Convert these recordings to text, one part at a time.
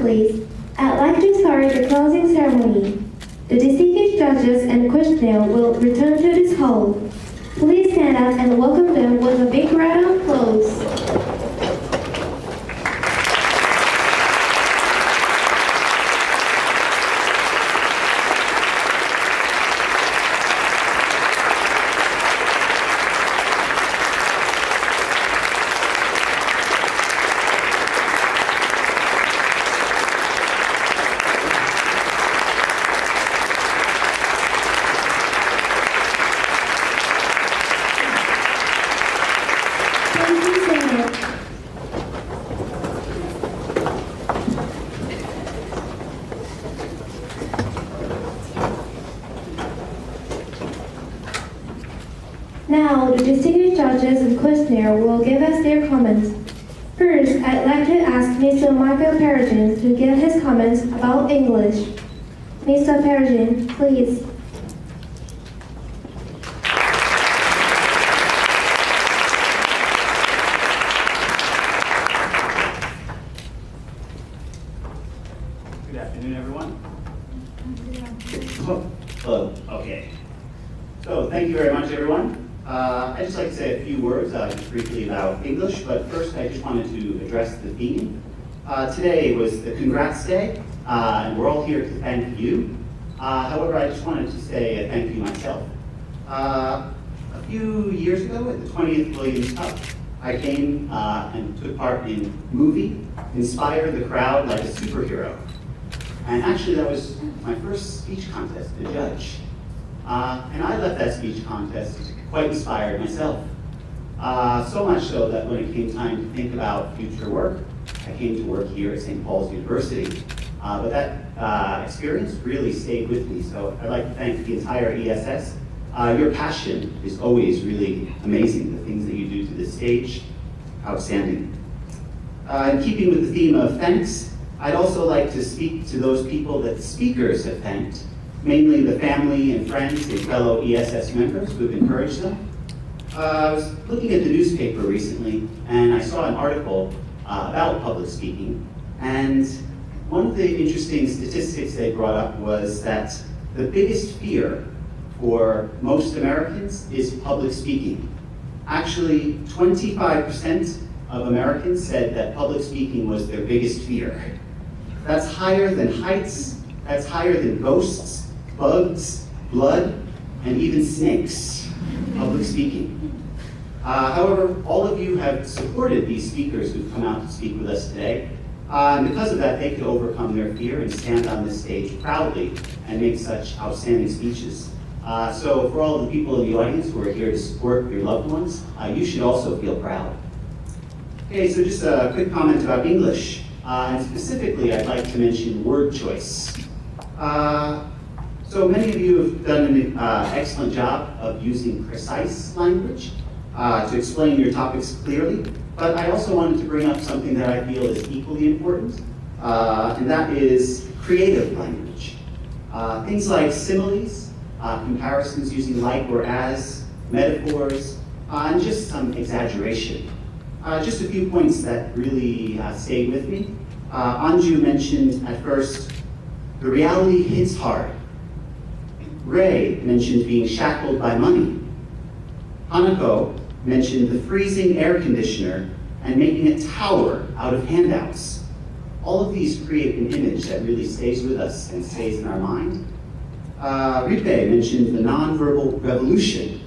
please. I'd like to start the closing ceremony. The distinguished judges and questioner will return to this hall. Please stand up and welcome them with a big round of applause. Now, the distinguished judges and questioner will give us their comments. First, I'd like to ask Mr. Michael Perugin to give his comments about English. Mr. Perugin, please. Good afternoon, everyone. Hello. Okay. So, thank you very much, everyone. I'd just like to say a few words just briefly about English, but first I just wanted to address the theme. Today was the Congrats Day, and we're all here to thank you. However, I just wanted to say a thank you myself. A few years ago at the 20th Williams Cup, I came and took part in movie, inspired the crowd like a superhero. And actually that was my first speech contest to judge. And I left that speech contest quite inspired myself. So much so that when it came time to think about future work, I came to work here at St. Paul's University. But that experience really stayed with me, so I'd like to thank the entire ESS. Your passion is always really amazing. The things that you do to this stage, outstanding. In keeping with the theme of thanks, I'd also like to speak to those people that the speakers have thanked, mainly the family and friends and fellow ESS members who have encouraged them. I was looking at the newspaper recently, and I saw an article about public speaking, and one of the interesting statistics they brought up was that the biggest fear for most Americans is public speaking. Actually, 25% of Americans said that public speaking was their biggest fear. That's higher than heights, that's higher than ghosts, bugs, blood, and even snakes, public speaking. However, all of you have supported these speakers who've come out to speak with us today. And because of that, they could overcome their fear and stand on this stage proudly and make such outstanding speeches. So for all of the people in the audience who are here to support your loved ones, you should also feel proud. Okay, so just a quick comment about English. And specifically, I'd like to mention word choice. So many of you have done an excellent job of using precise language to explain your topics clearly, but I also wanted to bring up something that I feel is equally important, and that is creative language. Things like similes, comparisons using like or as, metaphors, and just some exaggeration. Just a few points that really stayed with me. Anju mentioned at first, the reality hits hard. Ray mentioned being shackled by money. Hanako mentioned the freezing air conditioner and making a tower out of handouts. All of these create an image that really stays with us and stays in our mind. Ripe mentioned the nonverbal revolution,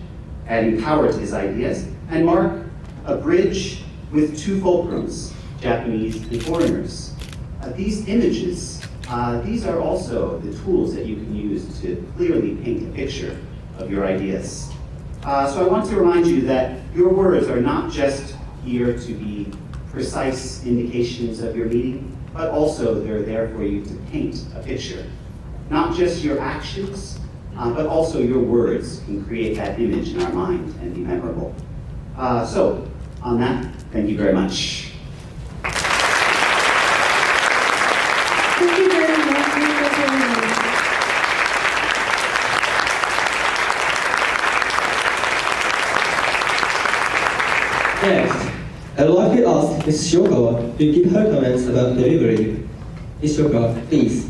adding power to his ideas. And Mark, a bridge with two fulcrums, Japanese and foreigners. These images, these are also the tools that you can use to clearly paint a picture of your ideas. So I want to remind you that your words are not just here to be precise indications of your meaning, but also they're there for you to paint a picture. Not just your actions, but also your words can create that image in our mind and be memorable. So, on that, thank you very much. Thank you very much, Mr. Perugin. Next, I'd like to ask Ms. Shokawa to give her comments about delivery. Ms. Yuko, please.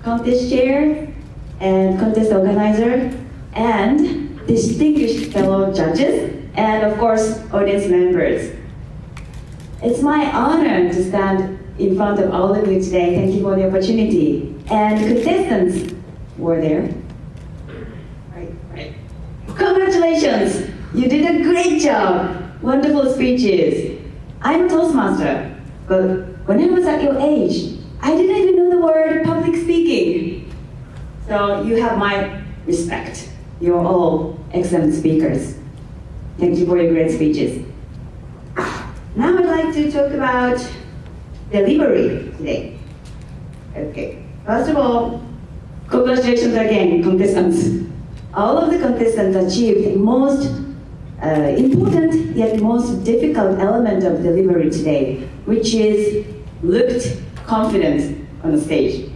Contest chair and contest organizer and distinguished fellow judges and of course audience members. It's my honor to stand in front of all of you today. Thank you for the opportunity. And contestants were there. Right. Congratulations! You did a great job. Wonderful speeches. I'm a Toastmaster, but when I was at your age, I didn't even know the word public speaking. So you have my respect. You're all excellent speakers. Thank you for your great speeches. Now I'd like to talk about delivery today. Okay. First of all, congratulations again, contestants. All of the contestants achieved the most important yet most difficult element of delivery today, which is looked confident on the stage.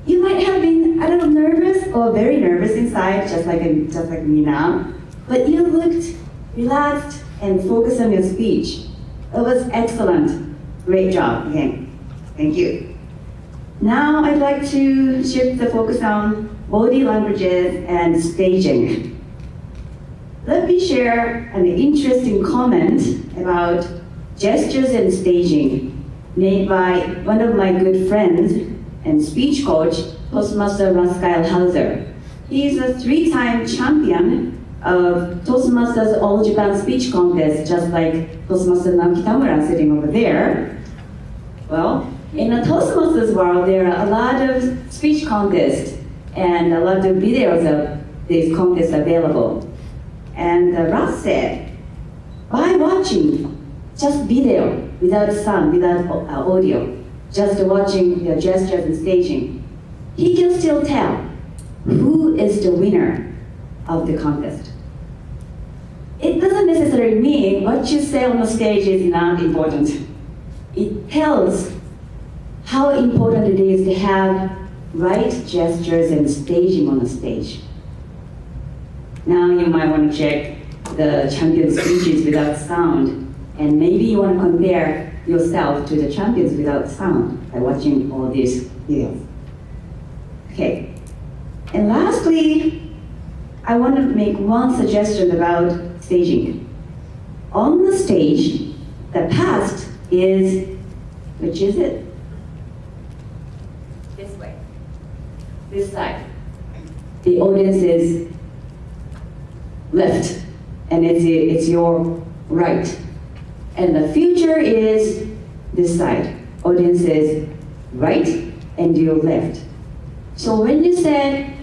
You might have been a little nervous or very nervous inside, just like me now, but you looked relaxed and focused on your speech. It was excellent. Great job again. Thank you. Now I'd like to shift the focus on body languages and staging. Let me share an interesting comment about gestures and staging made by one of my good friends and speech coach, Toastmaster Raskael Hauser. He's a 3-time champion of Toastmasters All Japan Speech Contest, just like Toastmaster Naoki Tamura sitting over there. Well, in the Toastmasters world, there are a lot of speech contests and a lot of videos of these contests available. And Russ said, by watching just video, without sound, without audio, just watching the gestures and staging, he can still tell who is the winner of the contest. It doesn't necessarily mean what you say on the stage is not important. It tells how important it is to have right gestures and staging on the stage. Now you might want to check the champion speeches without sound, and maybe you want to compare yourself to the champions without sound by watching all these videos. Okay, and lastly, I want to make one suggestion about staging. On the stage, the past is, which is it? This way, this side. The audience is left, and it's your right. And the future is this side. Audience is right, and your left. So when you said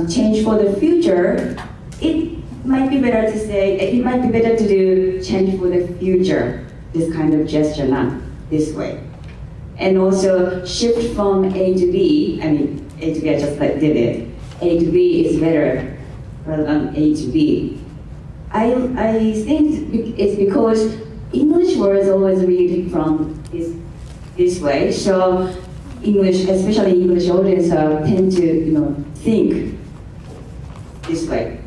change for the future, it might be better to say, it might be better to do change for the future, this kind of gesture, not this way. And also shift from A to B, I mean, A to B, I just did it. A to B is better rather than A to B. I think it's because English words always read from this way, so English, especially English audience, tend to think this way.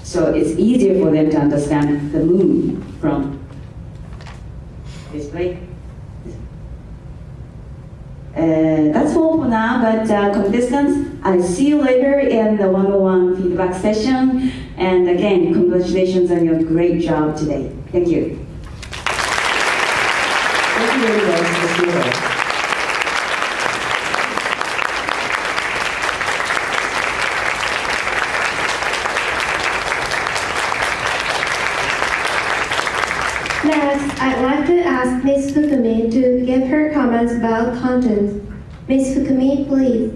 So it's easier for them to understand the moon from this way. That's all for now, but contestants, I'll see you later in the one-on-one feedback session. And again, congratulations on your great job today. Thank you. Thank you very much, Ms. Yuko. Next, I'd like to ask Ms. Fukumi to give her comments about content. Ms. Fukumi, please.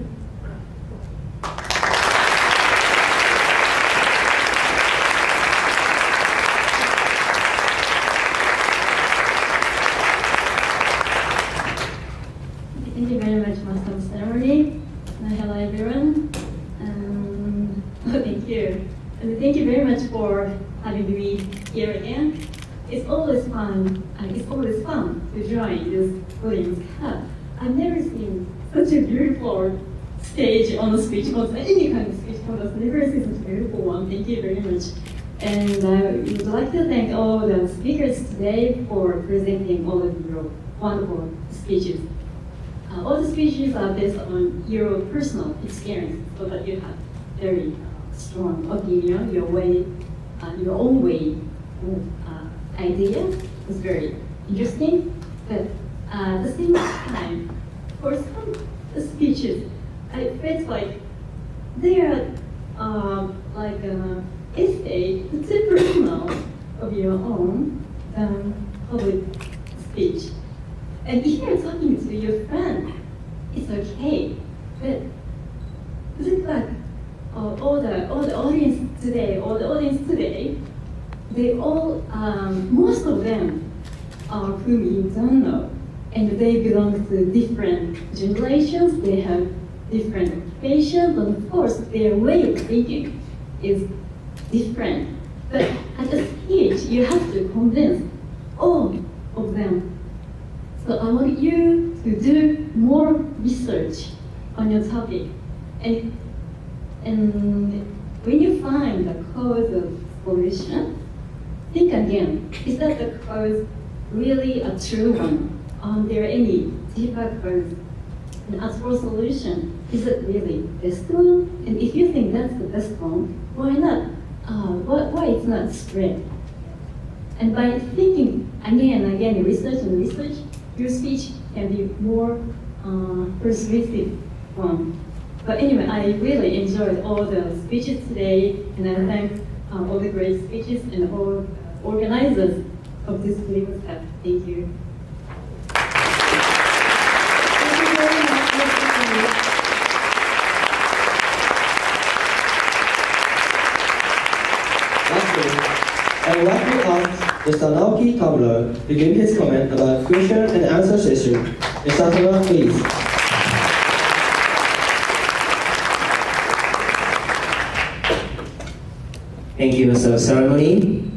Thank you very much, Master of Ceremony. Hello, everyone. Thank you. And thank you very much for having me here again. it's always fun. It's always fun to join this audience club. I've never seen such a beautiful stage on the speech contest, any kind of speech contest. Never seen such a beautiful one. Thank you very much. And I would like to thank all the speakers today for presenting all of your wonderful speeches. All the speeches are based on your personal experience, so that you have very strong opinion, your way, your own way of idea was very interesting. But at the same time, for some speeches, I felt like they are like an essay too personal of your own public speech. And if you're talking to your friend, it's okay. But look like all the audience today, they all most of them are whom you don't know, and they belong to different generations. They have different occupations, and of course their way of thinking is different. But at the stage, you have to convince all of them. So I want you to do more research on your topic. And when you find the cause of solution, think again, is that the cause really a true one? Are there any deeper cause? And as for solution, is it really the best one? And if you think that's the best one, why not? Why it's not spread? And by thinking again and again, research and research, your speech can be more persuasive one. But anyway, I really enjoyed all the speeches today, and I thank all the great speeches and all organizers of this beautiful stuff. Thank you. Thank you very much, Mr. Lee. I would like to ask Mr. Naoki Kamura to give his comment about question and answer session. Mr. Kamura, please. Thank you, Mr. Ceremony.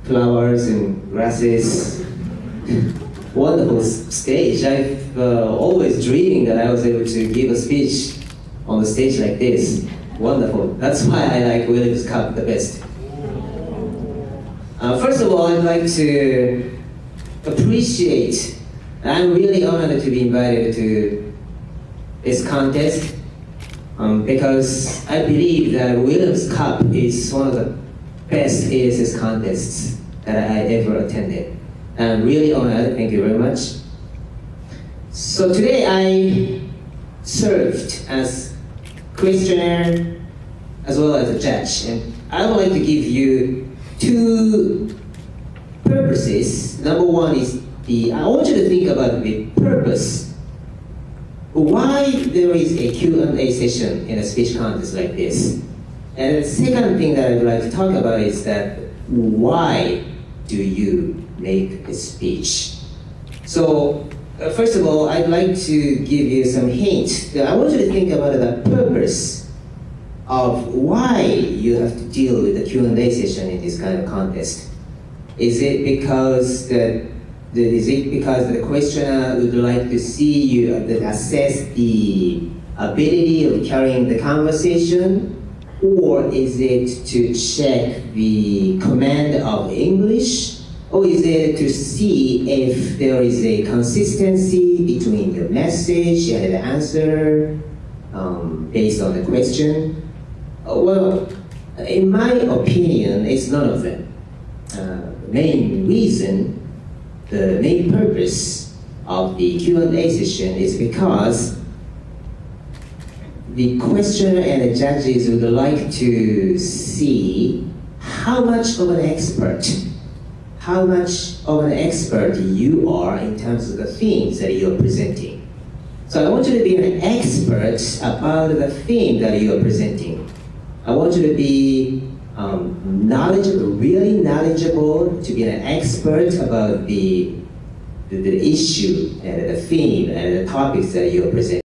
Flowers and grasses. Wonderful stage. I've always dreamed that I was able to give a speech on the stage like this. Wonderful. That's why I like Williams Cup the best. First of all, I'd like to appreciate, I'm really honored to be invited to this contest because I believe that Williams Cup is one of the best ASS contests that I ever attended. I'm really honored, thank you very much. So today I served as questioner as well as a judge, and I would like to give you two purposes. Number one is I want you to think about the purpose. Why there is a Q&A session in a speech contest like this. And the second thing that I'd like to talk about is that why do you make a speech? So first of all, I'd like to give you some hints. I want you to think about the purpose of why you have to deal with the Q&A session in this kind of contest. Is it because the questioner would like to see you assess the ability of carrying the conversation, or is it to check the command of English, or is it to see if there is a consistency between your message and the answer based on the question? Well, in my opinion, it's none of them. The main purpose of the Q&A session is because the questioner and the judges would like to see how much of an expert you are in terms of the themes that you're presenting. So I want you to be an expert about the theme that you're presenting. I want you to be really knowledgeable, to be an expert about the issue and the theme and the topics that you're presenting.